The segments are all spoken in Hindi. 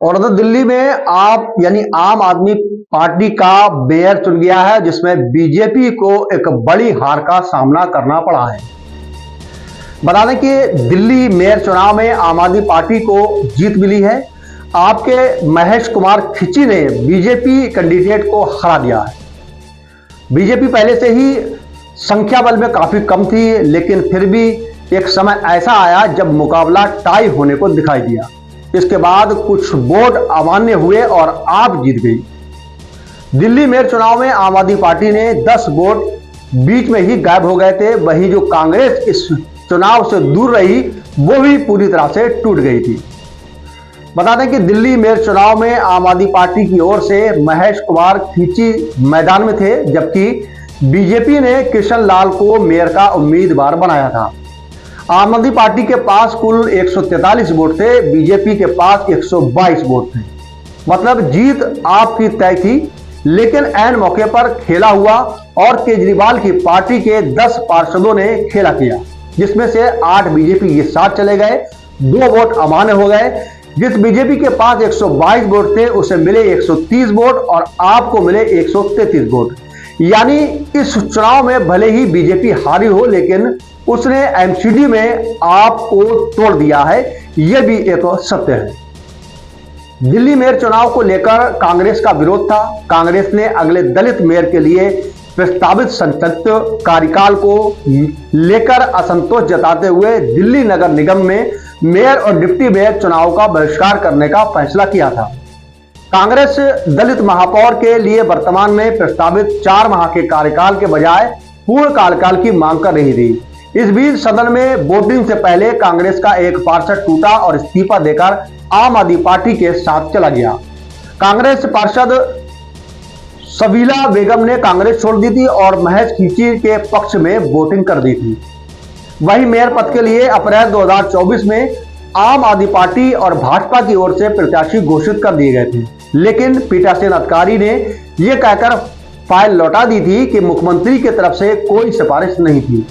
और उधर दिल्ली में आप यानी आम आदमी पार्टी का मेयर चुन गया है, जिसमें बीजेपी को एक बड़ी हार का सामना करना पड़ा है। बता दें कि दिल्ली मेयर चुनाव में आम आदमी पार्टी को जीत मिली है। आपके महेश कुमार खिची ने बीजेपी कैंडिडेट को हरा दिया है। बीजेपी पहले से ही संख्या बल में काफी कम थी, लेकिन फिर भी एक समय ऐसा आया जब मुकाबला टाई होने को दिखाई दिया। इसके बाद कुछ वोट अमान्य हुए और आप जीत गई। दिल्ली मेयर चुनाव में आम आदमी पार्टी ने 10 वोट बीच में ही गायब हो गए थे। वहीं जो कांग्रेस इस चुनाव से दूर रही वो भी पूरी तरह से टूट गई थी। बता दें कि दिल्ली मेयर चुनाव में आम आदमी पार्टी की ओर से महेश कुमार खींची मैदान में थे, जबकि बीजेपी ने कृष्ण लाल को मेयर का उम्मीदवार बनाया था। आम आदमी पार्टी के पास कुल 143 वोट थे, बीजेपी के पास 122 वोट थे। मतलब जीत आपकी तय थी, लेकिन ऐन मौके पर खेला हुआ और केजरीवाल की पार्टी के 10 पार्षदों ने खेला किया, जिसमें से 8 बीजेपी के साथ चले गए, 2 वोट अमान्य हो गए। जिस बीजेपी के पास 122 वोट थे उसे मिले 130 वोट और आपको मिले 133 वोट। यानी इस चुनाव में भले ही बीजेपी हारी हो, लेकिन उसने एमसीडी में आपको तोड़ दिया है, यह भी एक सत्य है। दिल्ली मेयर चुनाव को लेकर कांग्रेस का विरोध था। कांग्रेस ने अगले दलित मेयर के लिए प्रस्तावित संसदीय कार्यकाल को लेकर असंतोष जताते हुए दिल्ली नगर निगम में मेयर और डिप्टी मेयर चुनाव का बहिष्कार करने का फैसला किया था। कांग्रेस दलित महापौर के लिए वर्तमान में प्रस्तावित 4 माह के कार्यकाल के बजाय पूर्ण कार्यकाल की मांग कर रही थी। इस बीच सदन में वोटिंग से पहले कांग्रेस का एक पार्षद टूटा और इस्तीफा देकर आम आदमी पार्टी के साथ चला गया। कांग्रेस पार्षद सबीला बेगम ने कांग्रेस छोड़ दी थी और महेश खींची के पक्ष में वोटिंग कर दी थी। वहीं मेयर पद के लिए अप्रैल 2024 में आम आदमी पार्टी और भाजपा की ओर से प्रत्याशी घोषित कर दिए गए थे, लेकिन पीठासीन अधिकारी ने यह कहकर फाइल लौटा दी थी कि मुख्यमंत्री की तरफ से कोई सिफारिश नहीं थी।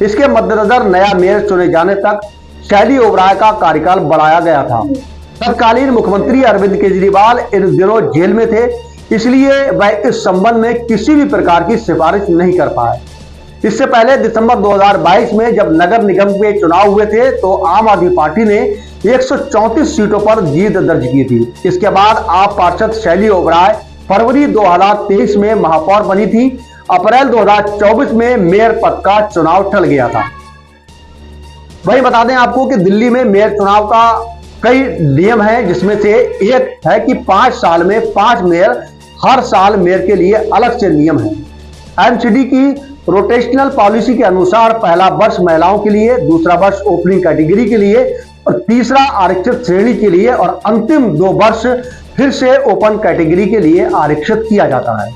इसके मद्देनजर नया मेयर चुने जाने तक शैली ओबराय का कार्यकाल बढ़ाया गया था। तत्कालीन मुख्यमंत्री अरविंद केजरीवाल इन दिनों जेल में थे, इसलिए वह इस संबंध में किसी भी प्रकार की सिफारिश नहीं कर पाए। इससे पहले दिसंबर 2022 में जब नगर निगम के चुनाव हुए थे तो आम आदमी पार्टी ने 134 सीटों पर जीत दर्ज की थी। इसके बाद आप पार्षद शैली ओबराय फरवरी 2023 में महापौर बनी थी। अप्रैल 2024 में मेयर पद का चुनाव टल गया था। वही बता दें आपको कि दिल्ली में मेयर चुनाव का कई नियम हैं, जिसमें से एक है कि 5 साल में 5 मेयर, हर साल मेयर के लिए अलग से नियम है। एमसीडी की रोटेशनल पॉलिसी के अनुसार पहला वर्ष महिलाओं के लिए, दूसरा वर्ष ओपनिंग कैटेगरी के लिए और तीसरा आरक्षित श्रेणी के लिए और अंतिम 2 वर्ष फिर से ओपन कैटेगरी के लिए आरक्षित किया जाता है।